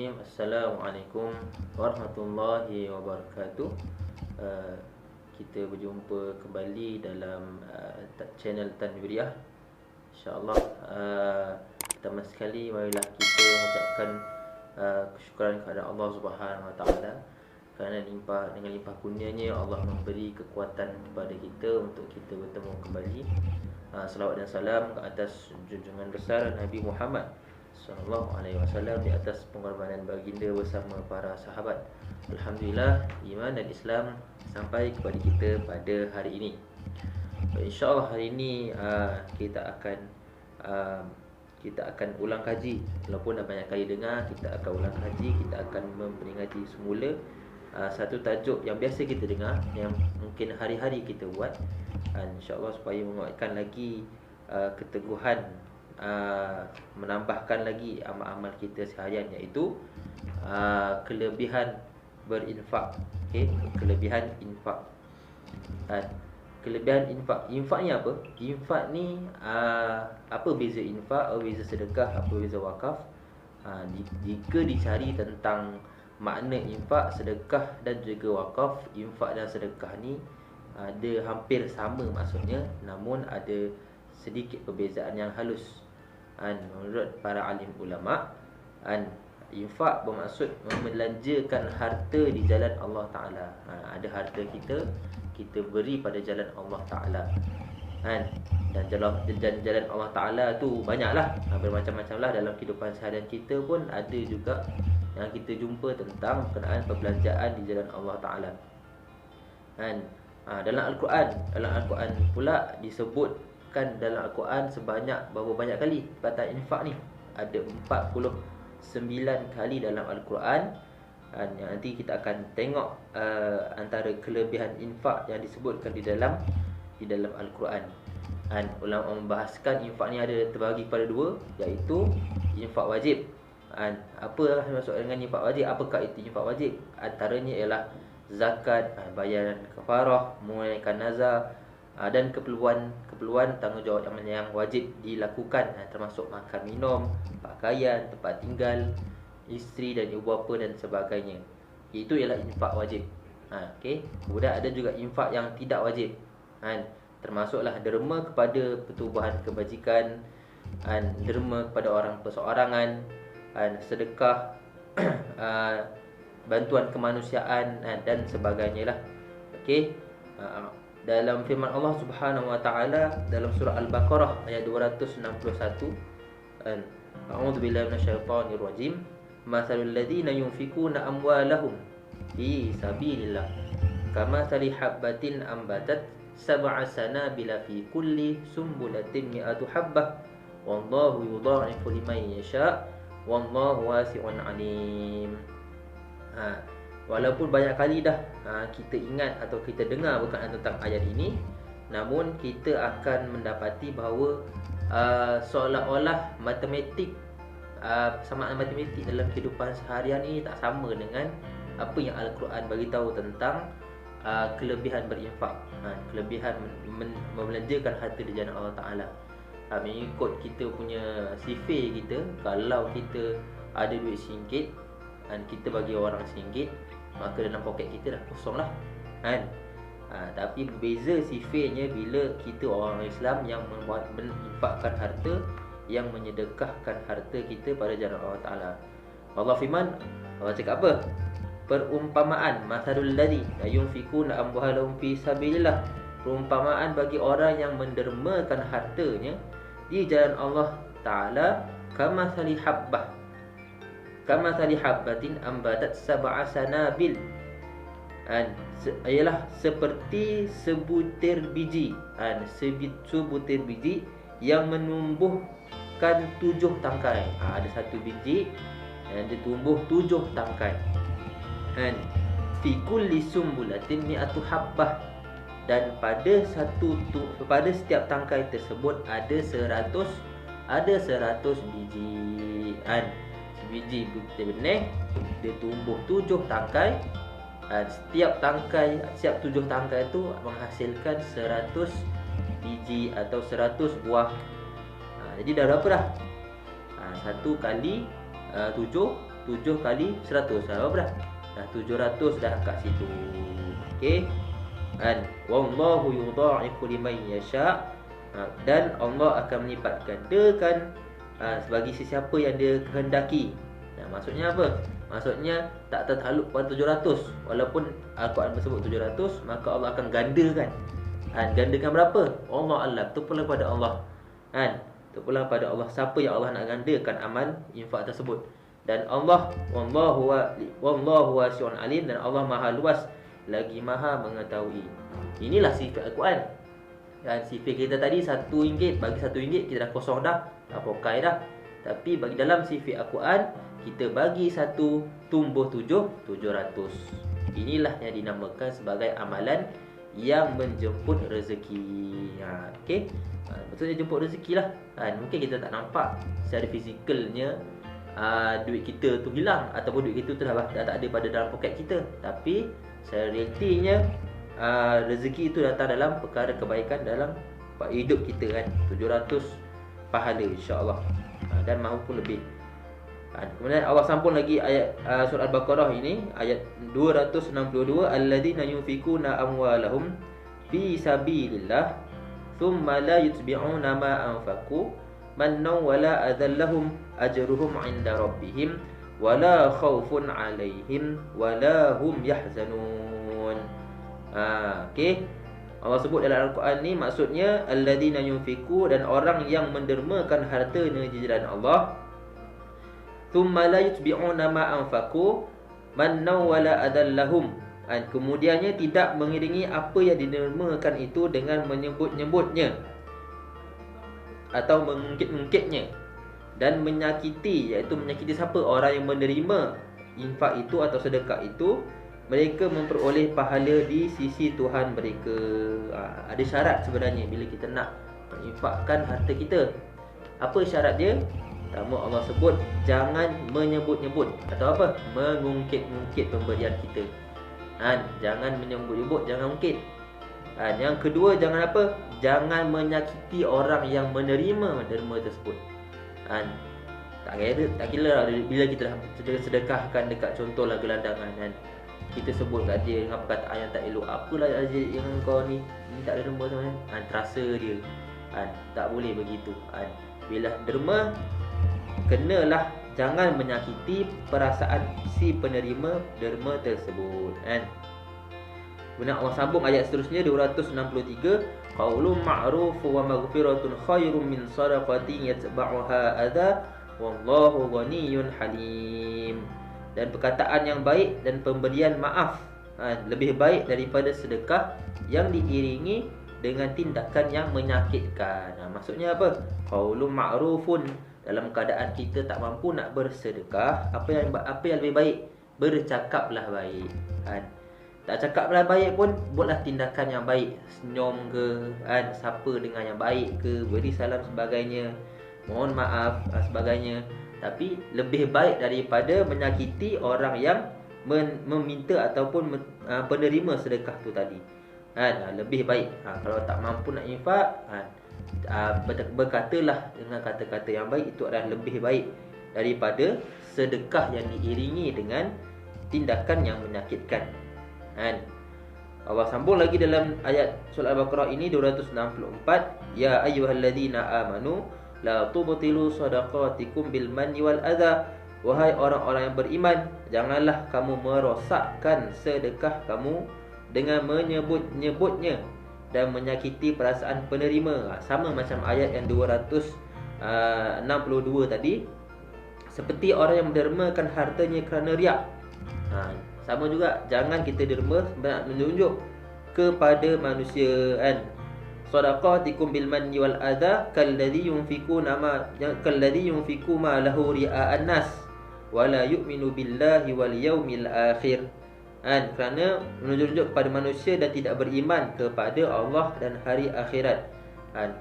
Bismillahirrahmanirrahim. Assalamualaikum warahmatullahi wabarakatuh. Kita berjumpa kembali dalam channel Tanwiriyah. InsyaAllah pertama sekali marilah kita mengucapkan kesyukuran kepada Allah Subhanahu Wa Taala kerana dengan limpah kurnianya Allah memberi kekuatan kepada kita untuk kita bertemu kembali. Salawat dan salam ke atas junjungan besar Nabi Muhammad sallallahu alaihi wasallam, di atas pengorbanan baginda bersama para sahabat. Alhamdulillah, iman dan Islam sampai kepada kita pada hari ini. InsyaAllah hari ini kita akan ulang kaji. Walaupun dah banyak kali dengar, kita akan ulang kaji. Kita akan memperingati semula satu tajuk yang biasa kita dengar, yang mungkin hari-hari kita buat, InsyaAllah supaya menguatkan lagi keteguhan, menambahkan lagi amal-amal kita seharian, iaitu kelebihan berinfak. Kelebihan infak. Kelebihan infak. Infak ni apa? Infak ni apa beza infak, apa beza sedekah, apa beza wakaf? Jika dicari tentang makna infak, sedekah dan juga wakaf, infak dan sedekah ni ada hampir sama maksudnya, namun ada sedikit perbezaan yang halus. Menurut para alim ulama, infak bermaksud membelanjakan harta di jalan Allah Ta'ala. Ada harta kita beri pada jalan Allah Ta'ala, dan jalan Allah Ta'ala tu banyaklah, bermacam-macam lah. Dalam kehidupan seharian kita pun ada juga yang kita jumpa tentang berkenaan perbelanjaan di jalan Allah Ta'ala. Dalam Al-Quran pula disebutkan dalam Al-Quran berapa banyak kali perkataan infak ni. Ada 49 kali dalam Al-Quran. Nanti kita akan tengok antara kelebihan infak yang disebutkan di dalam Al-Quran. Ulama membahaskan infak ni ada terbagi kepada dua, iaitu infak wajib. Apa maksud dengan infak wajib? Apakah itu infak wajib? Antaranya ialah zakat, bayaran kafarah, menunaikan nazar, dan keperluan tanggungjawab yang wajib dilakukan, termasuk makan minum, pakaian, tempat tinggal, isteri dan ibu bapa dan sebagainya. Itu ialah infak wajib. Kemudian ada juga infak yang tidak wajib. Termasuklah derma kepada pertubuhan kebajikan, derma kepada orang perseorangan, sedekah, bantuan kemanusiaan dan sebagainya lah. Dalam firman Allah Subhanahu Wa Taala dalam surah Al-Baqarah ayat 261, A'udzubillahi minasyaitonir rajim. Mathalul ladzina yunfikuna amwalahum fi sabilillah kamathali habbatin ambatat sab'a sanabila fi kulli sumbulatin mi'atu habbah wallahu yudha'ifu liman yasha' wallahu wasi'un 'alim. Walaupun banyak kali dah kita ingat atau kita dengar berkenaan tentang ayat ini, namun kita akan mendapati bahawa seolah-olah matematik, persamaan matematik dalam kehidupan seharian ini tak sama dengan apa yang Al-Quran bagi tahu tentang kelebihan berinfak, kelebihan membelanjakan harta di jalan Allah Ta'ala. Mengikut kita punya sifir kita, kalau kita ada duit RM1 dan kita bagi orang RM1, maka dalam poket kita dah kosong lah. Tapi berbeza sifirnya bila kita orang Islam yang menginfakkan harta, yang menyedekahkan harta kita pada jalan Allah Ta'ala. Allah firman, Allah cakap apa? Perumpamaan, mathalul ladzi yunfikuna amwalahum fi sabilillah, perumpamaan bagi orang yang mendermakan hartanya di jalan Allah Ta'ala, kamathali habbatin ambatat sab'a sanabil, ialah seperti sebutir biji, sebutir biji yang menumbuhkan 7 tangkai. Ada satu biji yang ditumbuh 7 tangkai. Fi kulli sumbulatin mi'atu habbah, dan pada setiap tangkai tersebut ada 100 biji. Biji benih dia tumbuh 7 tangkai. Setiap 7 tangkai itu menghasilkan 100 biji atau 100 buah. Jadi dah berapa dah? 1 kali 7 7 kali 100. Berapa dah? Dah 700 dah kat situ. Okey. Dan wallahu yudha'ifu liman yasha. Dan Allah akan melipat gandakan bagi sesiapa yang dia kehendaki. Maksudnya apa? Maksudnya tak tertakluk pada 700. Walaupun Al-Quran bersebut 700, maka Allah akan gandakan. Gandakan berapa? Allah alam. Itu pula pada Allah. Itu pula pada Allah. Siapa yang Allah nak gandakan amal infak tersebut. Dan Allah wallahu wasi'un alim, dan Allah maha luas lagi maha mengetahui. Inilah sifat Al-Quran. Dan sifat kita tadi RM1, bagi RM1 kita dah kosong dah, pokai dah. Tapi bagi dalam sifat Al-Quran, kita bagi 1 tumbuh 700. Inilah yang dinamakan sebagai amalan yang menjemput rezeki. Okey. Maksudnya jemput rezeki lah. Mungkin kita tak nampak secara fizikalnya duit kita tu hilang, ataupun duit kita tu dah tak ada pada dalam poket kita. Tapi secara realitinya rezeki itu datang dalam perkara kebaikan dalam hidup kita 700 pahala insya-Allah, dan maupun lebih. Kemudian Allah sambung lagi ayat surah Al-Baqarah ini, ayat 262, alladzina yunfikuna amwalahum fi sabilillah thumma la yutbi'una ma anfaqu mannan wala adallahum ajruhum 'inda rabbihim wala khaufun 'alaihim wala hum yahzanun. Okey. Allah sebut dalam Al-Quran ni, maksudnya alladzina yunfiku, dan orang yang mendermakan hartanya di jalan Allah, thumma la yutbi'una ma anfaqu mannan wala adallahum, kemudiannya tidak mengiringi apa yang didermakan itu dengan menyebut-nyebutnya atau mengungkit-ungkitnya dan menyakiti, iaitu menyakiti siapa? Orang yang menerima infak itu atau sedekah itu, mereka memperoleh pahala di sisi Tuhan mereka. Ada syarat sebenarnya bila kita nak menginfakkan harta kita. Apa syarat dia? Pertama, Allah sebut jangan menyebut-nyebut atau apa? Mengungkit-ungkit pemberian kita. Jangan menyebut-nyebut, jangan ungkit. Yang kedua, jangan apa? Jangan menyakiti orang yang menerima derma tersebut. Tak kira bila kita dah sedekahkan dekat contohlah gelandangan, kita sebut kat dia dengan perkataan yang tak elok. Apalah yang kau ni tak ada derma sama, terasa dia. Tak boleh begitu. Bila derma, kenalah jangan menyakiti perasaan si penerima derma tersebut. Kemudian Allah sambung ayat seterusnya 263, qaulun ma'ruf wa maghfiratun khairum min sadaqatin yatba'uha adza wallahu ghaniyyun halim. Dan perkataan yang baik dan pemberian maaf lebih baik daripada sedekah yang diiringi dengan tindakan yang menyakitkan. Maksudnya apa? Qaulun ma'rufun, dalam keadaan kita tak mampu nak bersedekah, apa yang lebih baik? Bercakaplah baik. Tak cakaplah baik pun, buatlah tindakan yang baik. Senyum ke, sapa dengan yang baik ke, beri salam sebagainya, mohon maaf sebagainya. Tapi lebih baik daripada menyakiti orang yang meminta ataupun penerima sedekah tu tadi. Lebih baik. Kalau tak mampu nak infak, berkatalah dengan kata-kata yang baik. Itu adalah lebih baik daripada sedekah yang diiringi dengan tindakan yang menyakitkan. Allah sambung lagi dalam ayat surah Al-Baqarah ini 264, ya ayyuhalladzina amanu la tubtilu sadaqatikum bil manni wal adza, wahai orang-orang yang beriman, janganlah kamu merosakkan sedekah kamu dengan menyebut-nyebutnya dan menyakiti perasaan penerima. Sama macam ayat yang 262 tadi, seperti orang yang mendermakan hartanya kerana riak. Sama juga, jangan kita derma menunjuk kepada manusia. Sadaqatikum bil manni wal adza kalladhi yunfiku ma lahu ria'an nas wala yu'minu billahi wal yaumil akhir. Kerana menunjuk kepada manusia dan tidak beriman kepada Allah dan hari akhirat.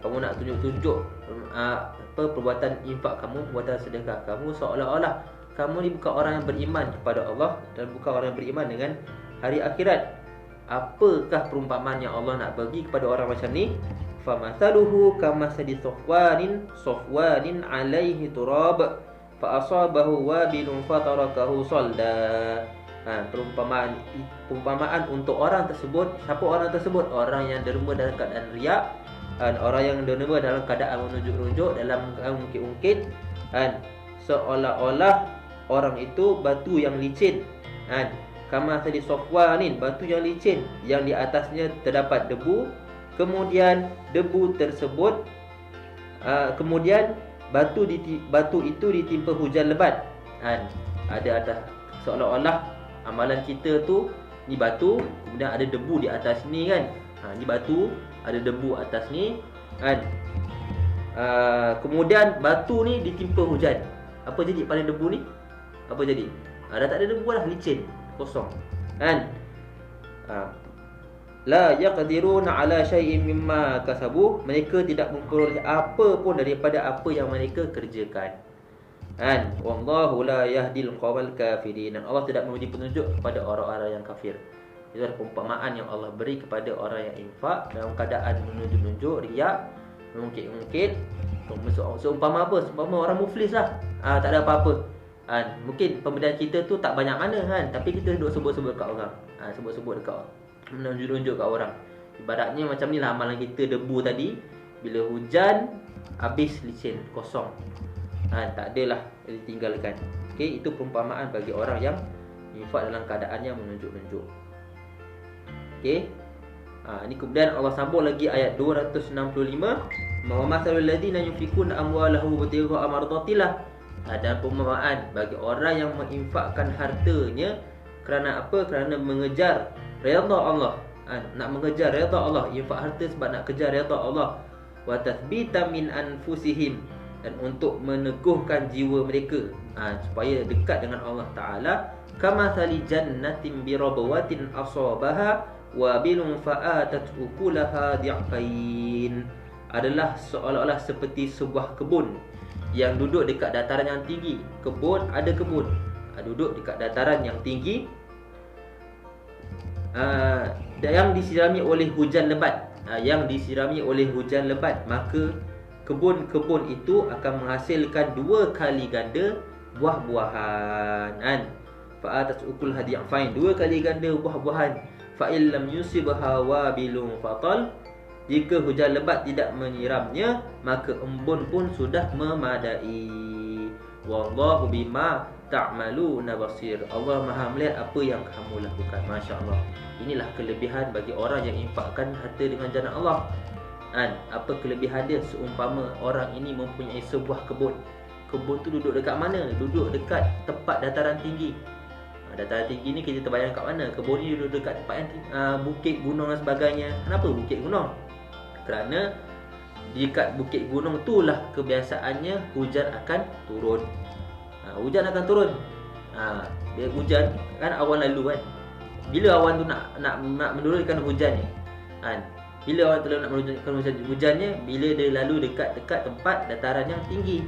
Kamu nak tunjuk-tunjuk perbuatan infak kamu, perbuatan sedekah kamu, seolah-olah kamu ni bukan orang yang beriman kepada Allah dan bukan orang yang beriman dengan hari akhirat. Apakah perumpamaan yang Allah nak bagi kepada orang macam ni? Famathaluhu kamathali safwanin alaihi turab fa asabahu wabilun fatarakahu salda. Perumpamaan untuk orang tersebut. Siapa orang tersebut? Orang yang derma dalam keadaan riak, orang yang derma dalam keadaan menunjuk-nunjuk, dalam ungkit-ungkit, seolah-olah orang itu batu yang licin, kama tadi Safwanin, batu yang licin yang di atasnya terdapat debu. Kemudian debu tersebut, kemudian batu itu ditimpa hujan lebat. Ada seolah-olah amalan kita tu ni batu, kemudian ada debu di atas ni kan. Ni batu, ada debu atas ni kan. Kemudian batu ni ditimpa hujan. Apa jadi pada debu ni? Apa jadi? Dah tak ada debu lah, licin, kosong kan. La yaqdiruna ala syai'in mimma kasabu, mereka tidak memperoleh apa pun daripada apa yang mereka kerjakan. Wallahu la yahdil qawmal kafirin, dan Allah tidak memberi petunjuk kepada orang-orang yang kafir. Itu adalah perumpamaan yang Allah beri kepada orang yang infak dalam keadaan menunjuk-nunjuk, riak, mengungkit-ungkit. Seumpama apa? Seumpama orang muflis lah, tak ada apa-apa. Mungkin pemberian kita tu tak banyak mana kan, tapi kita duduk sebut-sebut kat orang, sebut-sebut dekat orang, menunjuk-nunjuk kat orang. Ibaratnya macam ni lah amalan kita, debu tadi. Bila hujan, habis licin, kosong, tak adalah ditinggalkan. Okey, itu perumpamaan bagi orang yang infak dalam keadaan yang menunjuk-nunjuk. Okey. Ini kemudian Allah sambung lagi ayat 265. Wa masalul ladzina yunfikuna amwalahum ibtigha'a mardatillah. Dan perumpamaan bagi orang yang menginfakkan hartanya kerana apa? Kerana mengejar redha Allah. Nak mengejar redha Allah, infak harta sebab nak kejar redha Allah. Wa tathbita min anfusihim, dan untuk meneguhkan jiwa mereka, supaya dekat dengan Allah Ta'ala. Kama thali jannatin birabwatin asabaha wabilun fa'atat ukulaha di'fain. Adalah seolah-olah seperti sebuah kebun yang duduk dekat dataran yang tinggi. Ada kebun duduk dekat dataran yang tinggi, yang disirami oleh hujan lebat. Maka kebun-kebun itu akan menghasilkan 2 kali ganda buah-buahan. Fa'atat ukul hadi'afain, 2 kali ganda buah-buahan. Fa'il lam yusibha wabilun fatal, jika hujan lebat tidak menyiramnya, maka embun pun sudah memadai. Wallahu bima ta'maluna basir, Allah Maha melihat apa yang kamu lakukan. Masya-Allah. Inilah kelebihan bagi orang yang infakkan harta dengan jalan Allah. Apa kelebihan dia? Seumpama orang ini mempunyai sebuah kebun. Kebun tu duduk dekat mana? Duduk dekat tempat dataran tinggi. Dataran tinggi ni kita terbayang kat mana? Kebun ni duduk dekat tempat yang bukit, gunung dan sebagainya. Kenapa bukit, gunung? Kerana dekat bukit gunung itulah kebiasaannya hujan akan turun. Hujan akan turun. Dia hujan kan awan lalu kan. Bila awan tu nak menurunkan hujan ni, bila awan tu nak menurunkan hujannya, bila dia lalu dekat tempat dataran yang tinggi.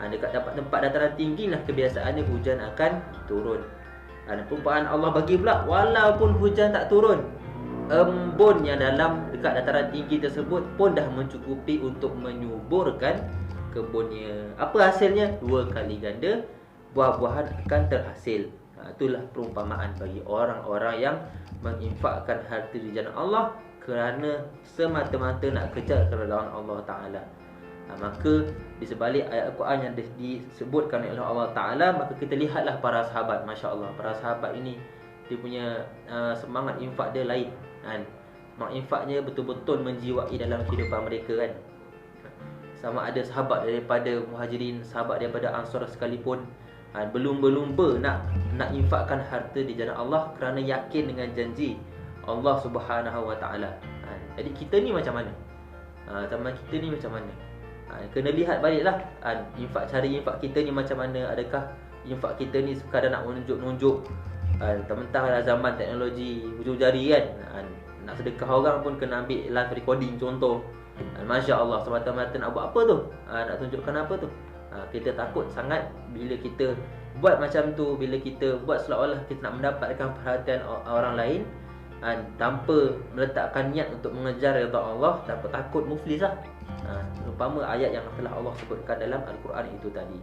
Dekat tempat dataran tinggi lah kebiasaannya hujan akan turun. Perumpamaan Allah bagi pula, walaupun hujan tak turun, embun yang dalam dekat dataran tinggi tersebut pun dah mencukupi untuk menyuburkan kebunnya. Apa hasilnya? 2 kali ganda buah-buahan akan terhasil. Itulah perumpamaan bagi orang-orang yang menginfakkan harta di jalan Allah kerana semata-mata nak kejar keredaan Allah Ta'ala. Maka di sebalik ayat Al-Quran yang disebutkan oleh Allah Ta'ala, maka kita lihatlah para sahabat. Masya Allah, para sahabat ini dia punya semangat infak dia lain kan. Infaknya betul-betul menjiwai dalam kehidupan mereka kan. Sama ada sahabat daripada Muhajirin, sahabat daripada Ansar sekalipun, berlumba-lumba nak infakkan harta di jalan Allah kerana yakin dengan janji Allah Subhanahu Wa Ta'ala. Jadi kita ni macam mana? Sama kita ni macam mana? Kena lihat baliklah cari infak kita ni macam mana. Adakah infak kita ni sekadar nak menunjuk-nunjuk, mentang-mentang zaman teknologi hujung jari kan, nak sedekah orang pun kena ambil live recording contoh. Masya Allah, semata-mata nak buat apa tu? Nak tunjukkan apa tu? Kita takut sangat bila kita buat macam tu, bila kita buat seolah-olah kita nak mendapatkan perhatian orang lain, tanpa meletakkan niat untuk mengejar redha Allah, takut muflis lah. Umpama ayat yang telah Allah sebutkan dalam Al-Quran itu tadi.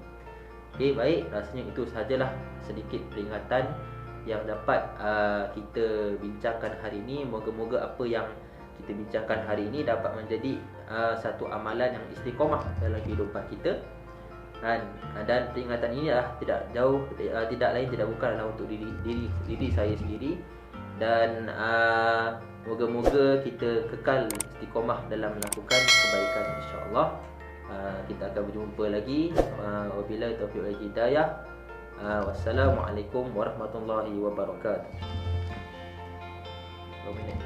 Okey, baik, rasanya itu sahajalah sedikit peringatan yang dapat kita bincangkan hari ini. Moga-moga apa yang kita bincangkan hari ini dapat menjadi satu amalan yang istiqamah dalam kehidupan kita. Dan peringatan ini tidak jauh, tidak lain tidak bukan adalah untuk diri saya sendiri. Dan moga-moga kita kekal istiqamah dalam melakukan kebaikan, insya-Allah. Kita akan berjumpa lagi. Wabillahi taufiq wal hidayah. Wassalamualaikum warahmatullahi wabarakatuh. 2 minit.